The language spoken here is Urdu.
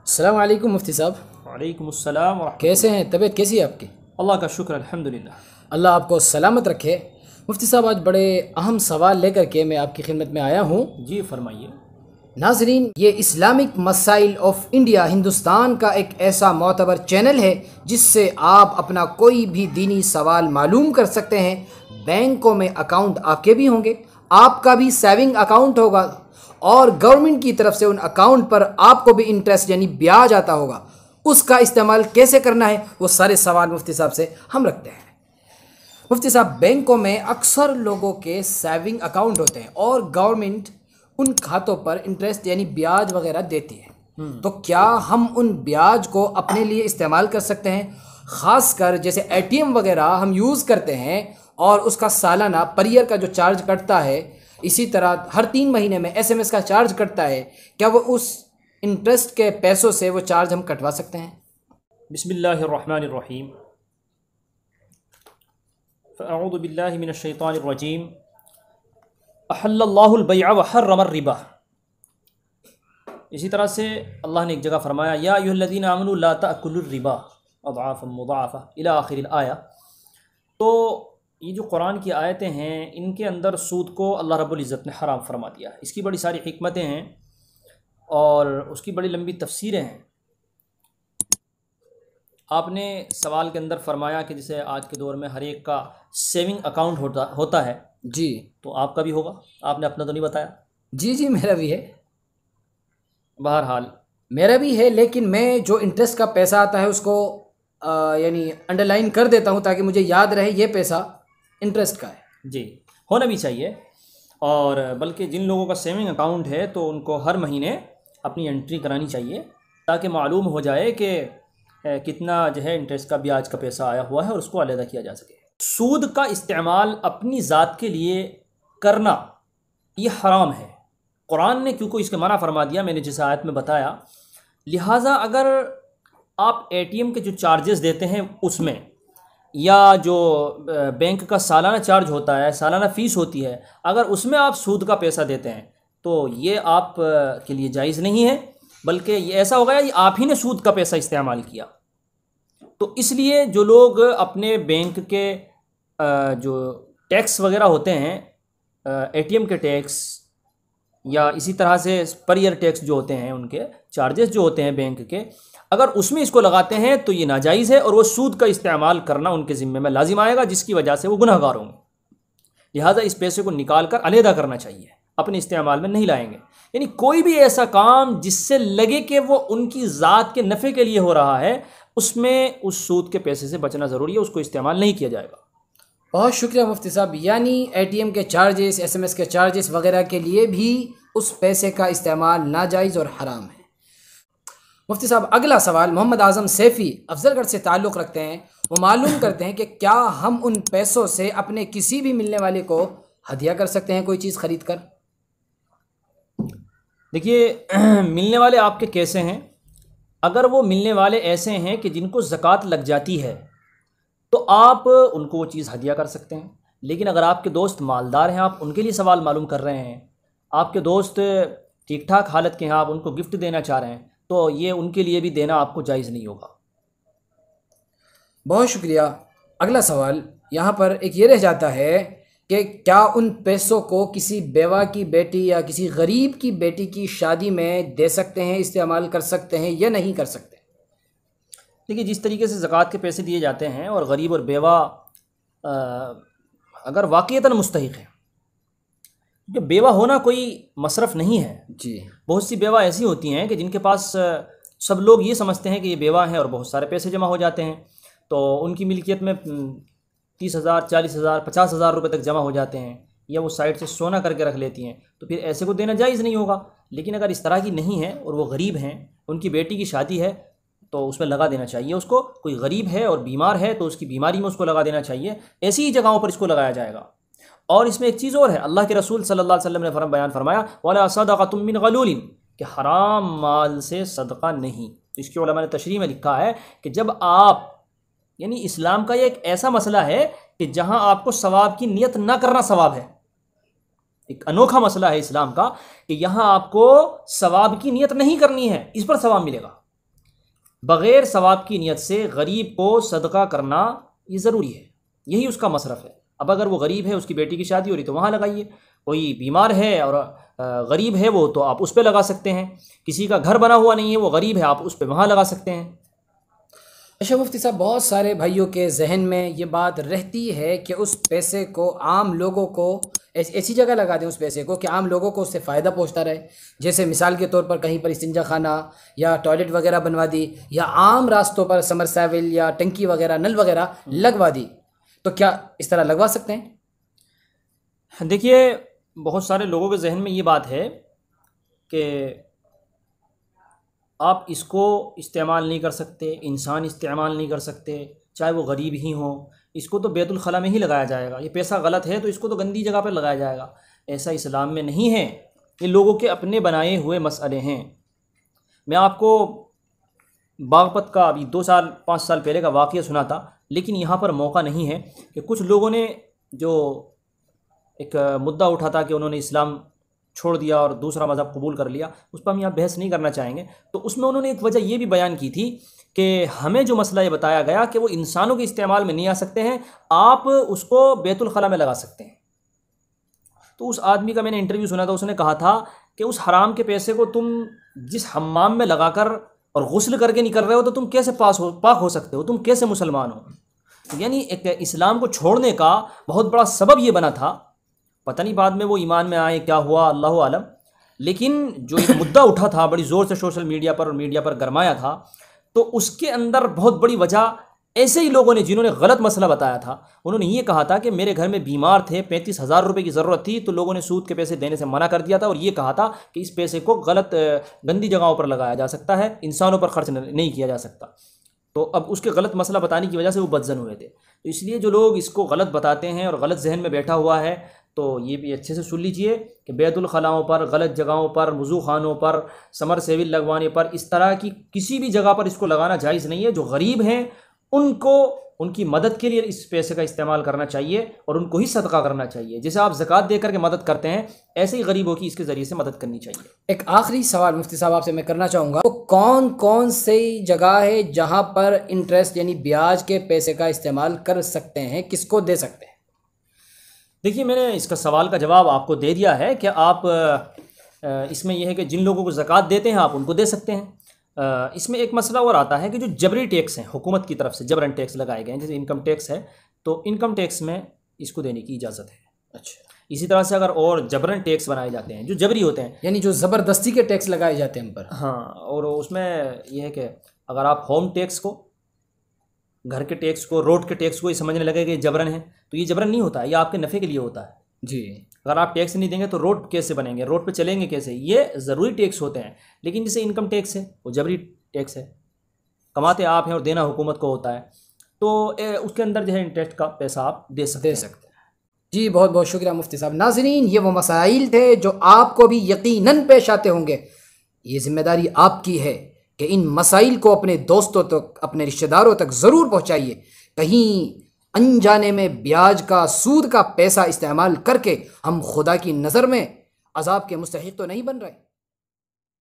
السلام علیکم مفتی صاحب، وعلیکم السلام ورحمۃ کیسے ہیں؟ طبیعت کیسی ہے آپ کی؟ اللہ کا شکر الحمدللہ۔ اللہ آپ کو سلامت رکھے۔ مفتی صاحب، آج بڑے اہم سوال لے کر کے میں آپ کی خدمت میں آیا ہوں۔ جی فرمائیے۔ ناظرین، یہ اسلامک مسائل آف انڈیا ہندوستان کا ایک ایسا معتبر چینل ہے جس سے آپ اپنا کوئی بھی دینی سوال معلوم کر سکتے ہیں۔ بینکوں میں اکاؤنٹ آپ کے بھی ہوں گے، آپ کا بھی سیونگ اکاؤنٹ ہوگا، اور گورنمنٹ کی طرف سے ان اکاؤنٹ پر آپ کو بھی انٹرسٹ یعنی بیاج آتا ہوگا۔ اس کا استعمال کیسے کرنا ہے، وہ سارے سوال مفتی صاحب سے ہم رکھتے ہیں۔ مفتی صاحب، بینکوں میں اکثر لوگوں کے سیونگ اکاؤنٹ ہوتے ہیں اور گورنمنٹ ان کھاتوں پر انٹرسٹ یعنی بیاج وغیرہ دیتی ہے، تو کیا ہم ان بیاج کو اپنے لیے استعمال کر سکتے ہیں؟ خاص کر جیسے اے ٹی ایم وغیرہ ہم یوز کرتے ہیں اور اس کا سالانہ پر ایئر کا جو چارج کٹتا ہے، اسی طرح ہر 3 مہینے میں ایس ایم ایس کا چارج کٹتا ہے، کیا وہ اس انٹرسٹ کے پیسوں سے وہ چارج ہم کٹوا سکتے ہیں؟ بسم اللہ الرحمن الرحیم۔ فاعوذ باللہ من الشیطان الرجیم۔ احل اللہ البیع وحرم الربا۔ اسی طرح سے اللہ نے ایک جگہ فرمایا یا ایھا الذین آمنوا لا تأکلوا الربا اضعافا مضاعفہ الی آخر الآیہ۔ تو یہ جو قرآن کی آیتیں ہیں، ان کے اندر سود کو اللہ رب العزت نے حرام فرما دیا ہے۔ اس کی بڑی ساری حکمتیں ہیں اور اس کی بڑی لمبی تفسیریں ہیں۔ آپ نے سوال کے اندر فرمایا کہ جیسے آج کے دور میں ہر ایک کا سیونگ اکاؤنٹ ہوتا ہے، جی تو آپ کا بھی ہوگا، آپ نے اپنا تو نہیں بتایا۔ جی میرا بھی ہے، بہرحال میرا بھی ہے، لیکن میں جو انٹرسٹ کا پیسہ آتا ہے اس کو یعنی انڈر لائن کر دیتا ہوں تاکہ مجھے یاد رہے یہ پیسہ انٹرسٹ کا ہے۔ جی ہونا بھی چاہیے، اور بلکہ جن لوگوں کا سیونگ اکاؤنٹ ہے تو ان کو ہر مہینے اپنی انٹری کرانی چاہیے تاکہ معلوم ہو جائے کہ کتنا جو ہے انٹرسٹ کا بیاج کا پیسہ آیا ہوا ہے اور اس کو علیحدہ کیا جا سکے۔ سود کا استعمال اپنی ذات کے لیے کرنا یہ حرام ہے۔ قرآن نے کیونکہ اس کے منع فرما دیا، میں نے جس آیت میں بتایا، لہٰذا اگر آپ اے ٹی ایم کے جو چارجز دیتے ہیں اس میں، یا جو بینک کا سالانہ چارج ہوتا ہے، سالانہ فیس ہوتی ہے، اگر اس میں آپ سود کا پیسہ دیتے ہیں تو یہ آپ کے لیے جائز نہیں ہے، بلکہ یہ ایسا ہو گیا یہ آپ ہی نے سود کا پیسہ استعمال کیا۔ تو اس لیے جو لوگ اپنے بینک کے جو ٹیکس وغیرہ ہوتے ہیں، اے ٹی ایم کے ٹیکس یا اسی طرح سے پر ایئر ٹیکس جو ہوتے ہیں، ان کے چارجز جو ہوتے ہیں بینک کے، اگر اس میں اس کو لگاتے ہیں تو یہ ناجائز ہے، اور وہ سود کا استعمال کرنا ان کے ذمے میں لازم آئے گا، جس کی وجہ سے وہ گناہ گار ہوں گے۔ لہٰذا اس پیسے کو نکال کر علیحدہ کرنا چاہیے، اپنے استعمال میں نہیں لائیں گے۔ یعنی کوئی بھی ایسا کام جس سے لگے کہ وہ ان کی ذات کے نفع کے لیے ہو رہا ہے، اس میں اس سود کے پیسے سے بچنا ضروری ہے، اس کو استعمال نہیں کیا جائے گا۔ بہت شکریہ مفتی صاحب۔ یعنی اے ٹی ایم کے چارجز، ایس ایم ایس کے چارجز وغیرہ کے لیے بھی اس پیسے کا استعمال ناجائز اور حرام ہے۔ مفتی صاحب، اگلا سوال محمد اعظم سیفی افضل گڑھ سے تعلق رکھتے ہیں۔ وہ معلوم کرتے ہیں کہ کیا ہم ان پیسوں سے اپنے کسی بھی ملنے والے کو ہدیہ کر سکتے ہیں کوئی چیز خرید کر؟ دیکھیے، ملنے والے آپ کے کیسے ہیں؟ اگر وہ ملنے والے ایسے ہیں کہ جن کو زکوٰۃ لگ جاتی ہے تو آپ ان کو وہ چیز ہدیہ کر سکتے ہیں، لیکن اگر آپ کے دوست مالدار ہیں، آپ ان کے لیے سوال معلوم کر رہے ہیں، آپ کے دوست ٹھیک ٹھاک حالت کے ہیں، آپ ان کو گفٹ دینا چاہ رہے ہیں، تو یہ ان کے لیے بھی دینا آپ کو جائز نہیں ہوگا۔ بہت شکریہ۔ اگلا سوال یہاں پر ایک یہ رہ جاتا ہے کہ کیا ان پیسوں کو کسی بیوہ کی بیٹی یا کسی غریب کی بیٹی کی شادی میں دے سکتے ہیں، استعمال کر سکتے ہیں یا نہیں کر سکتے؟ دیکھیے، جس طریقے سے زکوٰۃ کے پیسے دیے جاتے ہیں اور غریب اور بیوہ اگر واقعتاً مستحق ہے، کیونکہ بیوہ ہونا کوئی مصرف نہیں ہے۔ جی، بہت سی بیوہ ایسی ہوتی ہیں کہ جن کے پاس سب لوگ یہ سمجھتے ہیں کہ یہ بیوہ ہیں اور بہت سارے پیسے جمع ہو جاتے ہیں، تو ان کی ملکیت میں 30,000 40,000 50,000 روپے تک جمع ہو جاتے ہیں، یا وہ سائڈ سے سونا کر کے رکھ لیتی ہیں، تو پھر ایسے کو دینا جائز نہیں ہوگا۔ لیکن اگر اس طرح کی نہیں ہے اور وہ غریب ہیں، ان کی بیٹی کی شادی ہے، تو اس میں لگا دینا چاہیے اس کو۔ کوئی غریب ہے اور بیمار ہے تو اس کی بیماری میں اس کو لگا دینا چاہیے، ایسی ہی جگہوں پر اس کو لگایا جائے گا۔ اور اس میں ایک چیز اور ہے، اللہ کے رسول صلی اللہ علیہ وسلم نے بیان فرمایا وَلَا صَدَقَةٌ مِّن غَلُولٍ، کہ حرام مال سے صدقہ نہیں۔ تو اس کی علماء نے تشریح میں لکھا ہے کہ جب آپ، یعنی اسلام کا یہ ایک ایسا مسئلہ ہے کہ جہاں آپ کو ثواب کی نیت نہ کرنا ثواب ہے، ایک انوکھا مسئلہ ہے اسلام کا کہ یہاں آپ کو ثواب کی نیت نہیں کرنی ہے، اس پر ثواب ملے گا۔ بغیر ثواب کی نیت سے غریب کو صدقہ کرنا یہ ضروری ہے، یہی اس کا مصرف ہے۔ اب اگر وہ غریب ہے، اس کی بیٹی کی شادی ہو رہی تو وہاں لگائیے، کوئی بیمار ہے اور غریب ہے وہ، تو آپ اس پہ لگا سکتے ہیں، کسی کا گھر بنا ہوا نہیں ہے وہ غریب ہے، آپ اس پہ وہاں لگا سکتے ہیں۔ اچھا مفتی صاحب، بہت سارے بھائیوں کے ذہن میں یہ بات رہتی ہے کہ اس پیسے کو عام لوگوں کو ایسی جگہ لگا دیں، اس پیسے کو کہ عام لوگوں کو اس سے فائدہ پہنچتا رہے، جیسے مثال کے طور پر کہیں پر استنجا خانہ یا ٹوائلٹ وغیرہ بنوا دی، یا عام راستوں پر سمر سیول یا ٹنکی وغیرہ نل وغیرہ لگوا دی، تو کیا اس طرح لگوا سکتے ہیں؟ دیکھیے، بہت سارے لوگوں کے ذہن میں یہ بات ہے کہ آپ اس کو استعمال نہیں کر سکتے، انسان استعمال نہیں کر سکتے، چاہے وہ غریب ہی ہوں، اس کو تو بیت الخلاء میں ہی لگایا جائے گا، یہ پیسہ غلط ہے تو اس کو تو گندی جگہ پہ لگایا جائے گا۔ ایسا اسلام میں نہیں ہے، یہ لوگوں کے اپنے بنائے ہوئے مسئلے ہیں۔ میں آپ کو باغپت کا ابھی 5 سال پہلے کا واقعہ سنا تھا، لیکن یہاں پر موقع نہیں ہے کہ کچھ لوگوں نے جو ایک مدعا اٹھا تھا کہ انہوں نے اسلام چھوڑ دیا اور دوسرا مذہب قبول کر لیا، اس پر ہم یہاں بحث نہیں کرنا چاہیں گے۔ تو اس میں انہوں نے ایک وجہ یہ بھی بیان کی تھی کہ ہمیں جو مسئلہ یہ بتایا گیا کہ وہ انسانوں کے استعمال میں نہیں آ سکتے ہیں، آپ اس کو بیت الخلاء میں لگا سکتے ہیں۔ تو اس آدمی کا میں نے انٹرویو سنا تھا، اس نے کہا تھا کہ اس حرام کے پیسے کو تم جس حمام میں لگا کر اور غسل کر کے نکل رہے ہو تو تم کیسے پاک ہو سکتے ہو، تم کیسے مسلمان ہو؟ یعنی ایک اسلام کو چھوڑنے کا بہت بڑا سبب یہ بنا تھا، پتہ نہیں بعد میں وہ ایمان میں آئے کیا ہوا، اللہ عالم، لیکن جو ایک مدعا اٹھا تھا بڑی زور سے سوشل میڈیا پر اور میڈیا پر گرمایا تھا، تو اس کے اندر بہت بڑی وجہ ایسے ہی لوگوں نے جنہوں نے غلط مسئلہ بتایا تھا، انہوں نے یہ کہا تھا کہ میرے گھر میں بیمار تھے، 35,000 روپے کی ضرورت تھی، تو لوگوں نے سود کے پیسے دینے سے منع کر دیا تھا، اور یہ کہا تھا کہ اس پیسے کو غلط گندی جگہوں پر لگایا جا سکتا ہے، انسانوں پر خرچ نہیں کیا جا سکتا۔ تو اب اس کے غلط مسئلہ بتانے کی وجہ سے وہ بدظن ہوئے تھے۔ تو اس لیے جو لوگ اس کو غلط بتاتے ہیں اور غلط ذہن میں بیٹھا ہوا ہے، تو یہ بھی اچھے سے سن لیجئے کہ بیت الخلاؤں پر، غلط جگہوں پر، وضو خانوں پر، سمر سیول لگوانے پر، اس طرح کی کسی بھی جگہ پر اس کو لگانا جائز نہیں ہے۔ جو غریب ہیں ان کو ان کی مدد کے لیے اس پیسے کا استعمال کرنا چاہیے اور ان کو ہی صدقہ کرنا چاہیے۔ جیسے آپ زکوٰۃ دے کر کے مدد کرتے ہیں، ایسے ہی غریبوں کی اس کے ذریعے سے مدد کرنی چاہیے۔ ایک آخری سوال مفتی صاحب آپ سے میں کرنا چاہوں گا، وہ کون کون سی جگہ ہے جہاں پر انٹرسٹ یعنی بیاج کے پیسے کا استعمال کر سکتے ہیں، کس کو دے سکتے ہیں؟ دیکھیے، میں نے اس کا سوال کا جواب آپ کو دے دیا ہے کہ آپ اس میں یہ ہے کہ جن لوگوں کو زکوٰۃ دیتے ہیں آپ ان کو دے سکتے ہیں۔ اس میں ایک مسئلہ اور آتا ہے کہ جو جبری ٹیکس ہیں، حکومت کی طرف سے جبراً ٹیکس لگائے گئے ہیں، جیسے انکم ٹیکس ہے، تو انکم ٹیکس میں اس کو دینے کی اجازت ہے۔ اچھا، اسی طرح سے اگر اور جبراً ٹیکس بنائے جاتے ہیں جو جبری ہوتے ہیں، یعنی جو زبردستی کے ٹیکس لگائے جاتے ہیں ہم پر، ہاں، اور اس میں یہ ہے کہ اگر آپ ہوم ٹیکس کو، گھر کے ٹیکس کو، روڈ کے ٹیکس کو یہ سمجھنے لگے کہ یہ جبراً ہے، تو یہ جبراً نہیں ہوتا ہے، یہ آپ کے نفع کے لیے ہوتا ہے۔ جی، اگر آپ ٹیکس نہیں دیں گے تو روڈ کیسے بنیں گے، روڈ پہ چلیں گے کیسے؟ یہ ضروری ٹیکس ہوتے ہیں، لیکن جیسے انکم ٹیکس ہے وہ جبری ٹیکس ہے، کماتے آپ ہیں اور دینا حکومت کو ہوتا ہے، تو اس کے اندر جو ہے انٹرسٹ کا پیسہ آپ دے سکتے ہیں۔ جی، بہت بہت شکریہ مفتی صاحب۔ ناظرین، یہ وہ مسائل تھے جو آپ کو بھی یقیناً پیش آتے ہوں گے۔ یہ ذمہ داری آپ کی ہے کہ ان مسائل کو اپنے دوستوں تک، اپنے رشتہ داروں تک ضرور پہنچائیے۔ کہیں انجانے میں بیاج کا، سود کا پیسہ استعمال کر کے ہم خدا کی نظر میں عذاب کے مستحق تو نہیں بن رہے۔